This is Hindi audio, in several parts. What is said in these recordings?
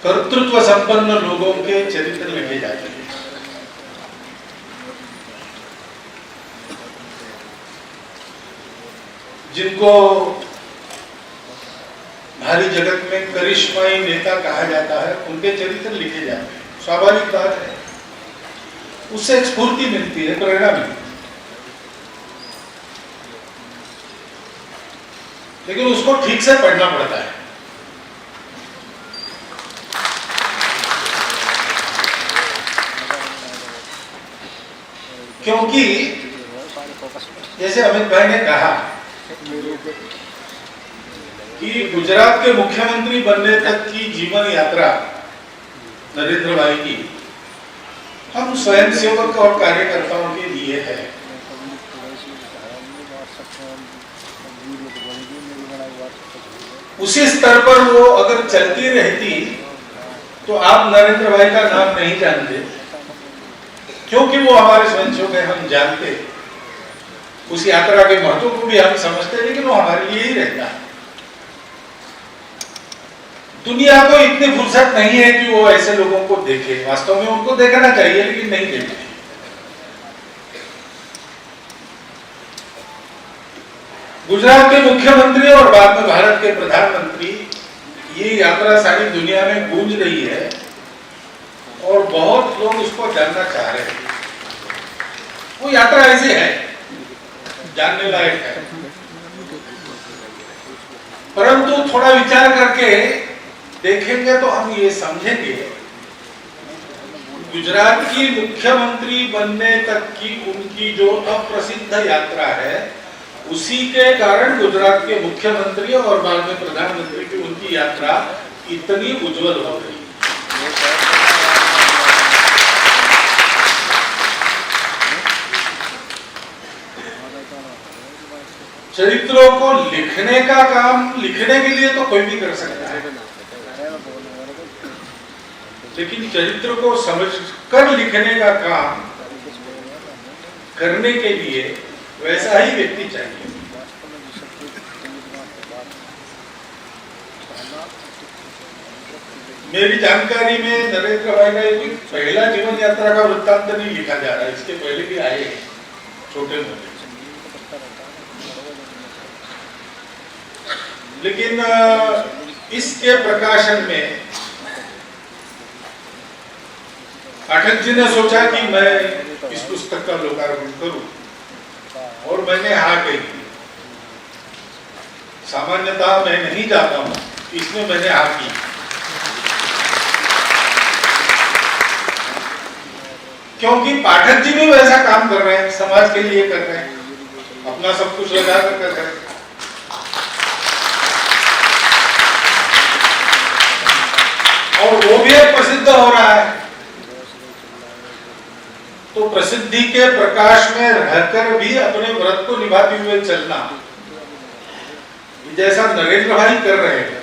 कर्तृत्व संपन्न लोगों के चरित्र लिखे जाते हैं। जिनको भारी जगत में करिश्माई नेता कहा जाता है, उनके चरित्र लिखे जाते हैं। स्वाभाविक बात है, उससे एक स्फूर्ति मिलती है, प्रेरणा मिलती है। लेकिन उसको ठीक से पढ़ना पड़ता है। क्योंकि जैसे अमित भाई ने कहा कि गुजरात के मुख्यमंत्री बनने तक की जीवन यात्रा नरेंद्र भाई की हम स्वयंसेवक और कार्यकर्ताओं के लिए है। उसी स्तर पर वो अगर चलती रहती तो आप नरेंद्र भाई का नाम नहीं जानते, क्योंकि वो हमारे स्वयंसेवक है, हम जानते। उस यात्रा के महत्व को भी हम समझते, लेकिन वो हमारे लिए ही रहता है। दुनिया को इतनी फुर्सत नहीं है कि वो ऐसे लोगों को देखे। वास्तव में उनको देखना चाहिए, लेकिन नहीं देखते। गुजरात के मुख्यमंत्री और बाद में भारत के प्रधानमंत्री, ये यात्रा सारी दुनिया में गूंज रही है और बहुत लोग उसको जानना चाह रहे हैं। वो यात्रा ऐसी है, जानने लायक है, परंतु थोड़ा विचार करके देखेंगे तो हम ये समझेंगे गुजरात की मुख्यमंत्री बनने तक की उनकी जो अप्रसिद्ध यात्रा है, उसी के कारण गुजरात के मुख्यमंत्री और बाद में प्रधानमंत्री की उनकी यात्रा इतनी उज्जवल हो गई। चरित्रों को लिखने का काम, लिखने के लिए तो कोई भी कर सकता है, लेकिन चरित्र को समझकर लिखने का काम करने के लिए वैसा ही व्यक्ति चाहिए। मेरी जानकारी में नरेंद्र भाई का कोई पहला जीवन यात्रा का वृत्तांत नहीं लिखा जा रहा है, इसके पहले भी आए छोटे मोटे। लेकिन इसके प्रकाशन में पाठक जी ने सोचा कि मैं इस पुस्तक का लोकार्पण करूं, और मैंने हाँ कही। सामान्यतः मैं नहीं जाता हूं, इसमें मैंने हाँ की। क्योंकि पाठक जी भी वैसा काम कर रहे हैं, समाज के लिए कर रहे हैं, अपना सब कुछ लगा कर रहे हैं। और वो भी प्रसिद्ध हो रहा है, तो प्रसिद्धि के प्रकाश में रहकर भी अपने व्रत को निभाते हुए चलना, जैसा नरेंद्र भाई कर रहे हैं।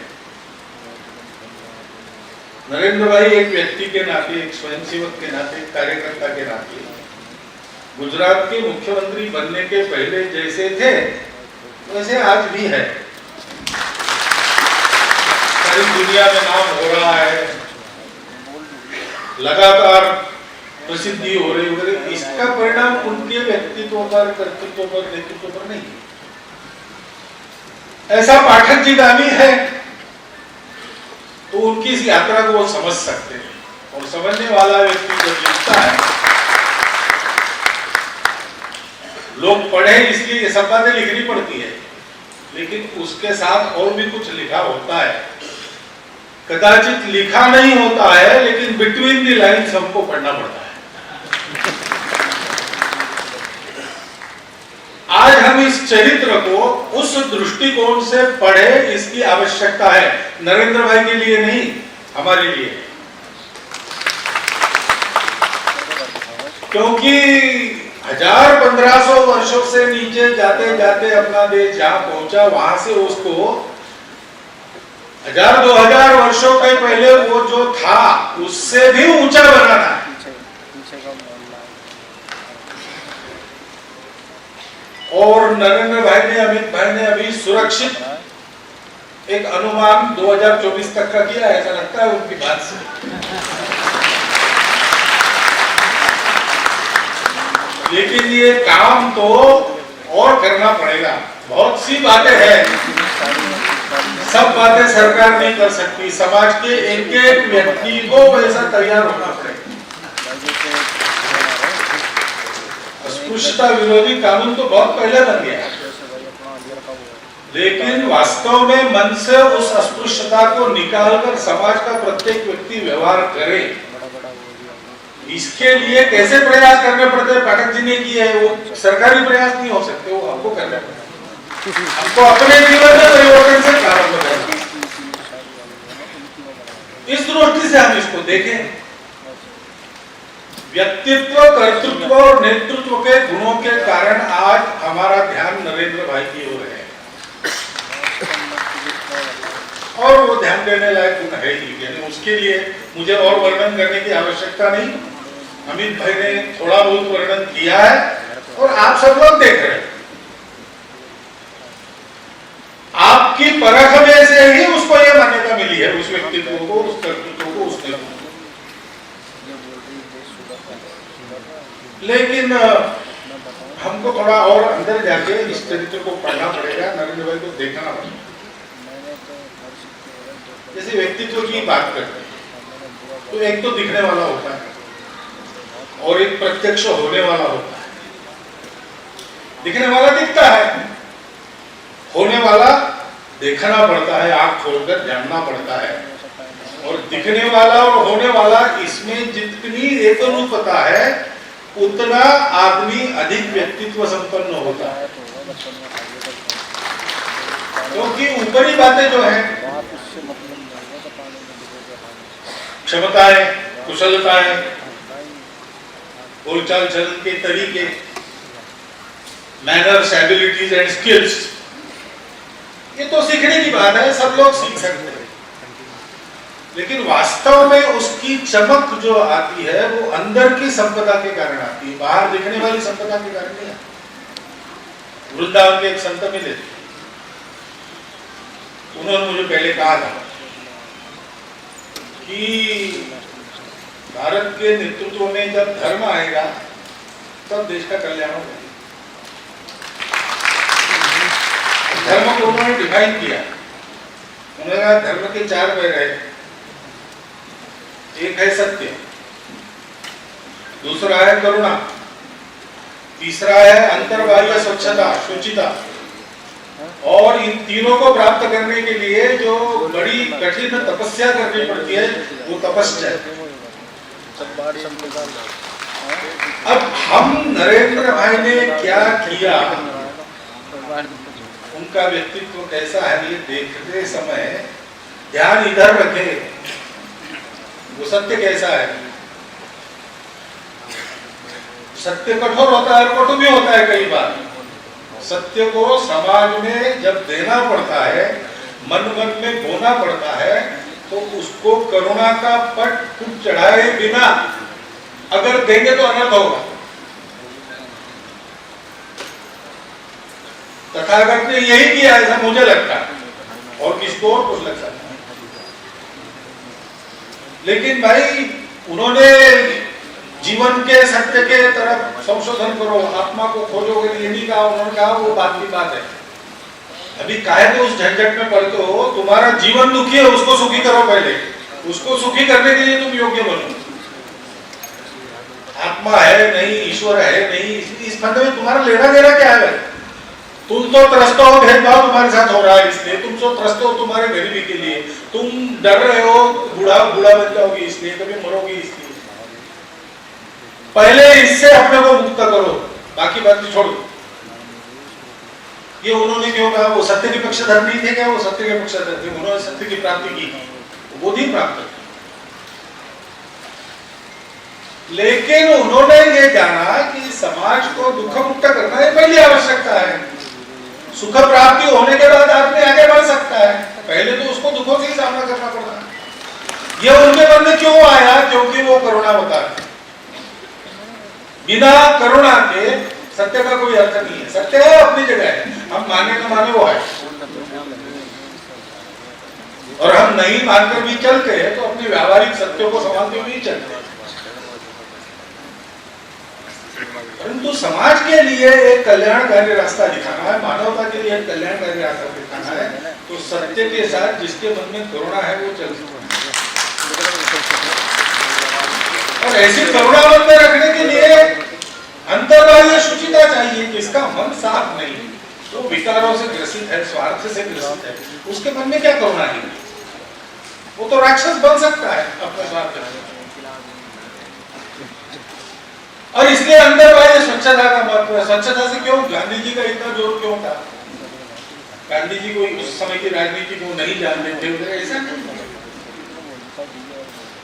नरेंद्र भाई एक व्यक्ति के नाते, एक स्वयंसेवक के नाते, कार्यकर्ता के नाते गुजरात के मुख्यमंत्री बनने के पहले जैसे थे वैसे आज भी है। सारी दुनिया में नाम हो रहा है, लगातार प्रसिद्धि हो रही है। इसका परिणाम उनके व्यक्तित्व पर, कर्तृत्व पर, नेतृत्व पर नहीं। ऐसा पाठक जी गामी है तो उनकी इस यात्रा को वो समझ सकते हैं, और समझने वाला व्यक्ति जब लिखता है, लोग पढ़े इसलिए ये सब बातें लिखनी पड़ती है, लेकिन उसके साथ और भी कुछ लिखा होता है। कदाचित लिखा नहीं होता है, लेकिन बिटवीन द लाइन्स हमको पढ़ना पड़ता है। आज हम इस चरित्र को उस दृष्टिकोण से पढ़े, इसकी आवश्यकता है। नरेंद्र भाई के लिए नहीं, हमारे लिए। क्योंकि 1000-1500 वर्षों से नीचे जाते जाते अपना देश जहां पहुंचा, वहां से उसको 1000-2000 वर्षों के पहले वो जो था उससे भी ऊंचा बनाना है। और नरेंद्र भाई ने, अमित भाई ने अभी सुरक्षित एक अनुमान 2024 तक का किया, ऐसा लगता है उनकी बात से। लेकिन ये काम तो और करना पड़ेगा। बहुत सी बातें हैं, सब बातें सरकार नहीं कर सकती। समाज के एक एक व्यक्ति को वैसा तैयार होना पड़ेगा। अस्पृश्यता विरोधी कानून तो बहुत पहले बन गया, लेकिन वास्तव में मन से उस अस्पृश्यता को निकालकर समाज का प्रत्येक व्यक्ति व्यवहार करे, इसके लिए कैसे प्रयास करने पड़ते हैं पाठक जी ने किए है। वो सरकारी प्रयास नहीं हो सकते, वो हमको करना पड़ेगा। हमको अपने जीवन में परिवर्तन से प्रारंभ करना। इस दृष्टि से हम इसको देखें। व्यक्तित्व, कर्तृत्व और नेतृत्व के गुणों के कारण आज हमारा ध्यान नरेंद्र भाई की ओर है, और वो ध्यान देने लायक गुण है ही। यानी उसके लिए मुझे और वर्णन करने की आवश्यकता नहीं। अमित भाई ने थोड़ा बहुत वर्णन किया है और आप सब लोग देख रहे हैं। आपकी परख में से ही उसको यह मान्यता मिली है, उस व्यक्तित्व को, उस कर्तृत्व को, उस नेतृत्व को। लेकिन हमको थोड़ा और अंदर जाके इस चरित्र को पढ़ना पड़ेगा, नरेंद्र भाई को देखना पड़ेगा। जैसे व्यक्तित्व की बात करते हैं तो एक तो दिखने वाला होता है और एक प्रत्यक्ष होने वाला होता है। दिखने वाला दिखता है, होने वाला देखना पड़ता है, आंख खोलकर जानना पड़ता है। और दिखने वाला और होने वाला, इसमें जितनी एकरूपता है उतना आदमी अधिक व्यक्तित्व संपन्न होता है। क्योंकि ऊपरी बातें जो है, क्षमताएं, कुशलताएं, बोलचाल चलन के तरीके, मैनर्स, एबिलिटीज एंड स्किल्स, ये तो सीखने की बात है, सब लोग सीख सकते हैं। लेकिन वास्तव में उसकी चमक जो आती है वो अंदर की संपदा के कारण आती है, बाहर दिखने वाली संपदा के कारण नहीं आती। वृंदावन के एक संत मिले, उन्होंने मुझे पहले कहा था कि भारत के नेतृत्व में जब धर्म आएगा तब देश का कल्याण होगा। धर्म को उन्होंने डिफाइन किया। उन्होंने कहा धर्म के 4 पैर है। एक है सत्य, दूसरा है करुणा, तीसरा है अंतर्बाह्य स्वच्छता, शुचिता, और इन तीनों को प्राप्त करने के लिए जो बड़ी कठिन तपस्या करनी पड़ती है वो तपस्या। अब हम नरेंद्र भाई ने क्या किया, उनका व्यक्तित्व कैसा है, ये देखते समय ध्यान इधर रखें। वो सत्य कैसा है? सत्य कठोर होता है, कटु भी होता है कई बार। सत्य को समाज में जब देना पड़ता है, मन मन में बोना पड़ता है, तो उसको करुणा का पट फूट चढ़ाए बिना अगर देंगे तो अनर्थ होगा। तथागत ने यही किया, ऐसा मुझे लगता है, और किसको और कुछ लगता है। लेकिन भाई उन्होंने जीवन के सत्य के तरफ संशोधन करो, आत्मा को खोजोगे, ये नहीं कहा। उन्होंने कहा वो बात की बात है, अभी काहे तो उस झंझट में पड़ते हो, तुम्हारा जीवन दुखी है, उसको सुखी करो पहले। उसको सुखी करने के लिए तुम योग्य बनो। आत्मा है नहीं, ईश्वर है नहीं, इस फंदे में तुम्हारा लेना देना क्या है? तुम तो त्रस्त हो, भेदभाव तुम्हारे साथ हो रहा है इसलिए, तुम तो त्रस्त हो तुम्हारे गरीबी के लिए, तुम डर रहे हो बूढ़ा बन जाओगी इसलिए, कभी मरोगी इसलिए। पहले इससे अपने को मुक्त करो, बाकी बात छोड़ो। ये उन्होंने क्यों कहा? वो सत्य के पक्षधर नहीं थे क्या? वो सत्य के पक्षधर थे, उन्होंने सत्य की प्राप्ति की, बोधि प्राप्त की। लेकिन उन्होंने ये जाना कि समाज को दुख मुक्त करना ये पहली आवश्यकता है। सुख प्राप्ति होने के बाद आदमी आगे बढ़ सकता है, पहले तो उसको दुखों से ही सामना करना पड़ता है। ये उनके मन में क्यों आया? क्योंकि वो करुणा होता है। बिना करुणा के सत्य का कोई अर्थ नहीं है। सत्य है, अपनी जगह है, हम माने न माने वो है। और हम नहीं मानकर भी चलते हैं तो अपने व्यावहारिक सत्यों को संभालते हुए ही चलते हैं। परंतु समाज के लिए एक कल्याणकारी रास्ता दिखाना है, मानवता के लिए एक कल्याणकारी रास्ता दिखाना है, तो सत्य के साथ जिसके मन में करुणा है वो चल सकता है। और ऐसी करुणा मन में रखने के लिए अंतर्बाह्य शुचिता चाहिए। जिसका मन साफ नहीं, जो विकारों से ग्रसित है, स्वार्थ से ग्रसित है, उसके मन में क्या करुणा है? वो तो राक्षस बन सकता है अपने स्वार्थ में। और इसलिए अंतर्बाह्य स्वच्छता का महत्व है। स्वच्छता से क्यों गांधी जी का इतना जोर क्यों था? गांधी जी को उस समय की राजनीति को नहीं जानते थे, ऐसा नहीं।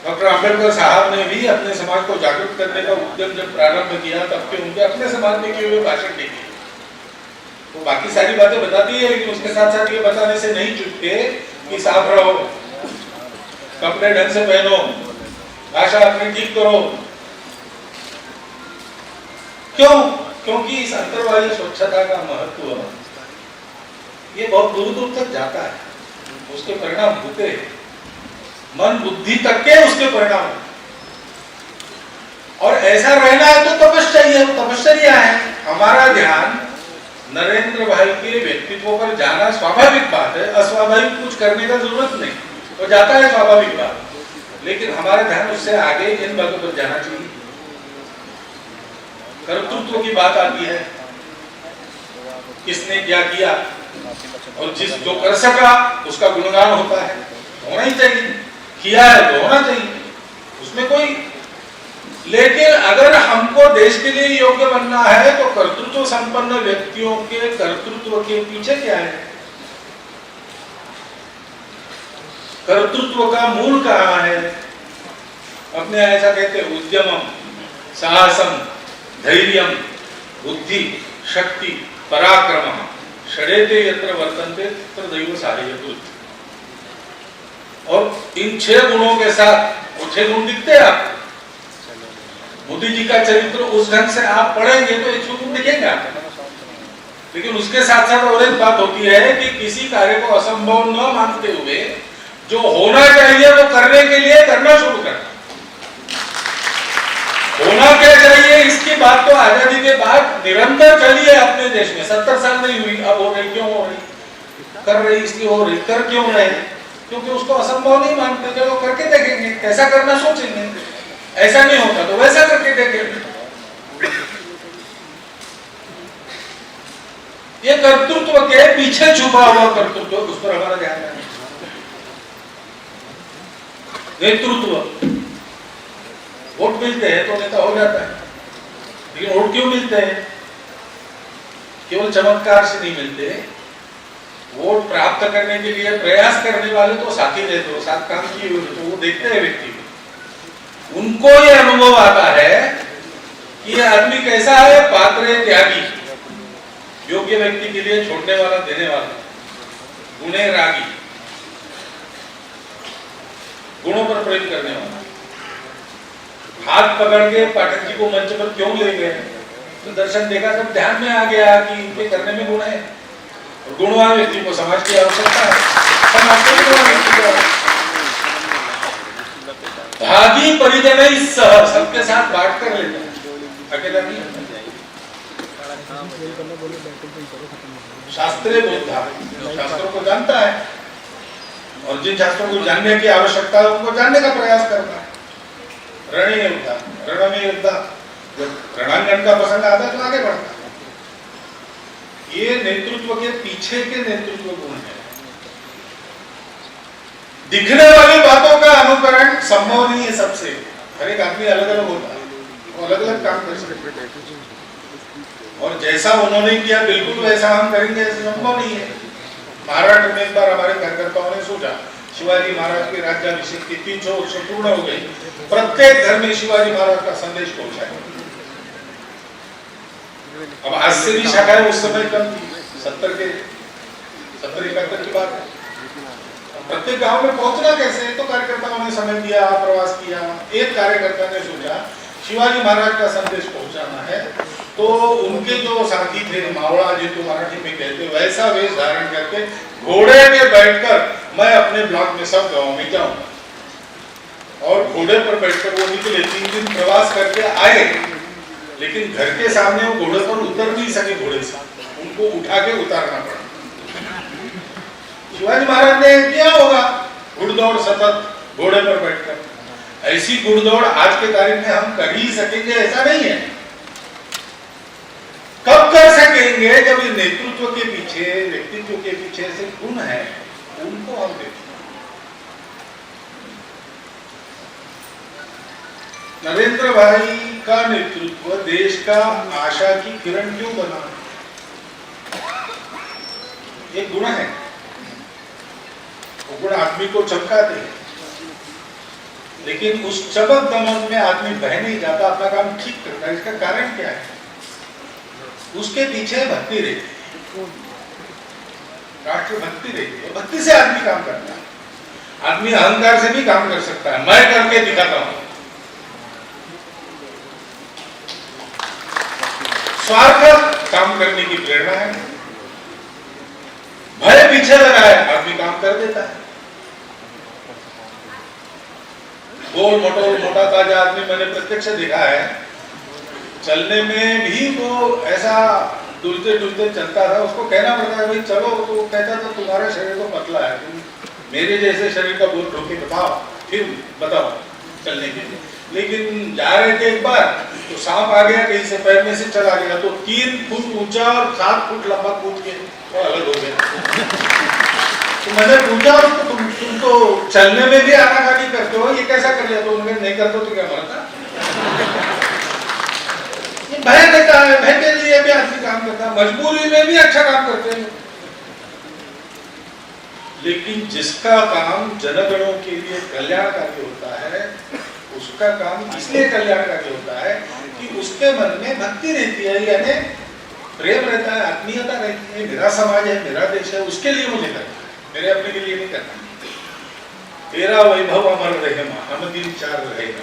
डॉक्टर अम्बेडकर साहब ने भी अपने समाज को जागरूक करने का उद्यम जब प्रारंभ किया तब के उनके अपने समाज में किए हुए भाषण नहीं किए। तो बाकी सारी बातें बताती है, लेकिन उसके साथ साथ ये बताने से नहीं चुकते कि साफ रहो, कपड़े ढंग से पहनो, भाषा अपनी ठीक करो। क्यों? क्योंकि इस अंतर्बाह्य स्वच्छता का महत्व ये बहुत दूर दूर तक जाता है, उसके परिणाम होते हैं, मन बुद्धि तक के उसके परिणाम। और ऐसा रहना है तो तपश्चर्या है। हमारा ध्यान नरेंद्र भाई के व्यक्तित्व पर जाना स्वाभाविक बात है, अस्वाभाविक कुछ करने का जरूरत नहीं, तो जाता है स्वाभाविक बात, लेकिन हमारा ध्यान उससे आगे इन बातों पर जाना चाहिए। कर्तृत्व की बात आती है, किसने क्या किया, और जिस जो कर सका उसका गुणगान होता है, होना ही चाहिए, किया है तो होना चाहिए, उसमें कोई। लेकिन अगर हमको देश के लिए योग्य बनना है तो कर्तृत्व संपन्न व्यक्तियों के कर्तृत्व के पीछे क्या है? कर्तृत्व का मूल कहाँ है? अपने ऐसा कहते हैं, उद्यमम, साहसम, धैर्यम, बुद्धि, शक्ति, पराक्रम, षडेते यत्र वर्तन्ते तत्र दैव साहाय्यकृत्। और इन 6 गुणों के साथ, वो 6 गुण दिखते हैं आपको। मोदी जी का चरित्र उस ढंग से आप पढ़ेंगे तो 100 गुण दिखेगा, लेकिन उसके साथ साथ और एक बात होती है कि किसी कार्य को असंभव न मानते हुए जो होना चाहिए वो करने के लिए करना शुरू करना। होना क्या चाहिए, इसकी बात तो आजादी के बाद निरंतर चली है अपने देश में। 70 साल नहीं हुई, अब हो रही। क्यों हो रही? कर रही इसलिए हो रही। कर क्यों रहे? क्योंकि उसको असंभव नहीं मानते। जब वो करके देखेंगे, कैसा करना सोचेंगे, ऐसा नहीं होता तो वैसा करके देखेंगे। ये कर्तृत्व के पीछे छुपा हुआ कर्तृत्व, उस पर हमारा ध्यान है। नेतृत्व, वोट मिलते हैं तो नेता हो जाता है, लेकिन वोट क्यों मिलते हैं? केवल चमत्कार से नहीं मिलते। वोट प्राप्त करने के लिए प्रयास करने वाले तो साथी रहते हो, साथ काम किए हुए तो वो देखते हैं व्यक्ति को, उनको ये अनुभव आता है कि ये आदमी कैसा है, पात्र, त्यागी, योग्य व्यक्ति के लिए छोड़ने वाला, देने वाला, गुणे रागी, गुणों पर प्रेम करने वाला। हाथ पकड़ के पाठक जी को मंच पर क्यों ले गए? तो दर्शन देखा, जब ध्यान में आ गया कि इनके करने में गुण है, और गुणवान व्यक्ति को समाज की आवश्यकता है। भागी परिजन सह, सबके साथ बांट कर लेते हैं, अकेला नहीं। शास्त्रे बोधा, शास्त्रों को जानता है, और जिन शास्त्रों को जानने की आवश्यकता है उनको जानने का प्रयास करता है। रण में योद्धा, जब रणांगण का प्रसंग आता है तो आगे बढ़ता है। ये नेतृत्व के पीछे के नेतृत्व गुण है। दिखने वाली बातों का अनुकरण संभव नहीं है सबसे। हर एक आदमी अलग अलग होता है, वो अलग अलग काम कर सकते हैं, और जैसा उन्होंने किया बिल्कुल वैसा हम करेंगे ऐसा संभव नहीं है। महाराष्ट्र में एक बार हमारे कार्यकर्ताओं ने सोचा, शिवाजी महाराज के राज्याभिषेक की 300 वर्ष पूर्ण हो गई, प्रत्येक घर में शिवाजी महाराज का संदेश पहुंचाए। अब आज से भी शाखाएं उस समय कम थी, 70-71 की बात है। प्रत्येक गांव में पहुंचना कैसे, तो कार्यकर्ताओं ने समय दिया, प्रवास किया। एक कार्यकर्ता ने सोचा शिवाजी महाराज का संदेश पहुंचाना है, तो उनके जो साथी थे मावड़ा जिनको मराठी में कहते, वैसा वेश धारण करके घोड़े पे बैठकर मैं अपने ब्लॉक में सब गाँव में जाऊंगा। और घोड़े पर बैठकर वो निकले, 3 दिन प्रवास करके आए, लेकिन घर के सामने वो घोड़े पर उतर नहीं सके, घोड़े से उनको उठा के उतारना पड़ा। शिवाजी महाराज ने किया होगा घुड़दौड़ सतत घोड़े पर बैठकर। ऐसी घुड़दौड़ आज के तारीख में हम कर ही सकेंगे ऐसा नहीं है। कब कर सकेंगे? जब ये नेतृत्व के पीछे, व्यक्तित्व के पीछे ऐसे गुण है, उनको हम देखें। नरेंद्र भाई का नेतृत्व देश का आशा की किरण क्यों बना? एक गुण है, वो गुण आदमी को चमकाते हैं, लेकिन उस चमक दमक में आदमी बह नहीं जाता, अपना काम ठीक करता है। इसका कारण क्या है? उसके पीछे भक्ति रहती है, राष्ट्र भक्ति रहती है। भक्ति से आदमी काम करता है। आदमी अहंकार से भी काम कर सकता है, मैं करके दिखाता हूं। स्वार्थ काम करने की प्रेरणा है, भय पीछे लगा है, आदमी काम कर देता है। गोल मटोल मोटा ताजा आदमी मैंने प्रत्यक्ष देखा है, चलने में भी वो ऐसा डुलते डुलते चलता था। उसको कहना पड़ता है भाई चलो, तो कहता था तुम्हारा शरीर तो पतला है, तुम मेरे जैसे शरीर का बोल ढोके बताओ, फिर बताओ चलने के लिए। लेकिन जा रहे थे एक बार, तो सांप आ गया कहीं से, पैर में से चला गया, तो 3 फुट ऊंचा और 7 फुट लंबा कूद के वो अलग हो गया। तो मैंने पूछा उसको, तुम तो चलने में भी आनाकानी करते हो, ये कैसा कर लिया? तो उन्होंने नहीं करते तो क्या मरता? ये भय देता है, भय के लिए भी आदमी काम करता है, मजबूरी में भी अच्छा काम करते हैं। लेकिन जिसका काम जनगणों के लिए कल्याणकारी होता है, उसका काम इसलिए कल्याणकारी होता है कि उसके मन में भक्ति रहती है, यानी प्रेम रहता है, आत्मीयता रहती है। मेरा समाज है, मेरा देश है, उसके लिए मुझे करना है, मेरे अपने के लिए नहीं करना। तेरा वैभव अमर रहे, हम दिन 4 रहेगा।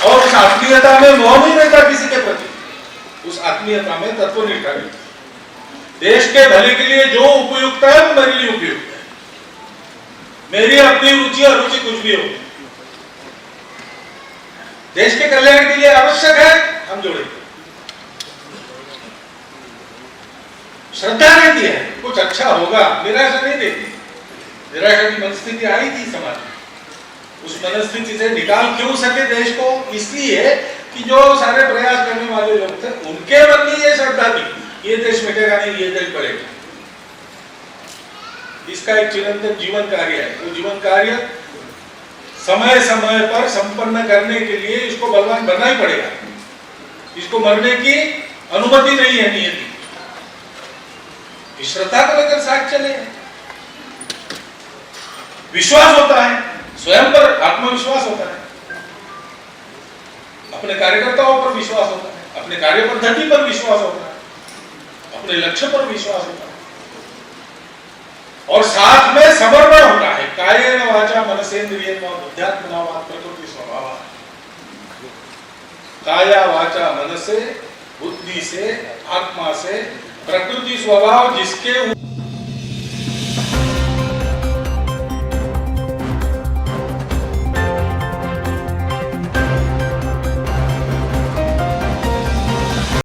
और उस आत्मीयता में मोह नहीं रहता किसी के प्रति, उस आत्मीयता में तत्वनिष्ठा रहती है। देश के भले के लिए जो उपयुक्त है वो मेरे लिए उपयुक्त है, मेरी अपनी रुचि और रुचि कुछ भी हो, देश के कल्याण के लिए आवश्यक है, हम जोड़ेंगे। श्रद्धा रहती है, कुछ अच्छा होगा, निराशा नहीं रहती। निराशा की मनस्थिति आई थी समाज में, उस मनस्थिति से निकाल क्यों सके देश को? इसलिए कि जो सारे प्रयास करने वाले लोग थे, उनके मन में ये श्रद्धा थी, ये देश मिटेगा नहीं, ये देश बढ़ेगा। इसका एक चिरंतन जीवन कार्य है। वो जीवन कार्य समय समय पर संपन्न करने के लिए इसको बलवान बनना ही पड़ेगा। इसको मरने की अनुमति नहीं है नियति। श्रद्धा को लेकर साथ चले, विश्वास होता है, स्वयं पर आत्मविश्वास होता है, अपने कार्यकर्ताओं पर विश्वास होता है, अपने कार्य पद्धति पर विश्वास होता है, अपने लक्ष्य पर विश्वास होता है, और साथ में समर्पण होता है। कायेन वाचा मनसेन्द्रियेण बुद्ध्यात्मना वा प्रकृति स्वभाव। काया वाचा मन से, बुद्धि से, आत्मा से, प्रकृति स्वभाव जिसके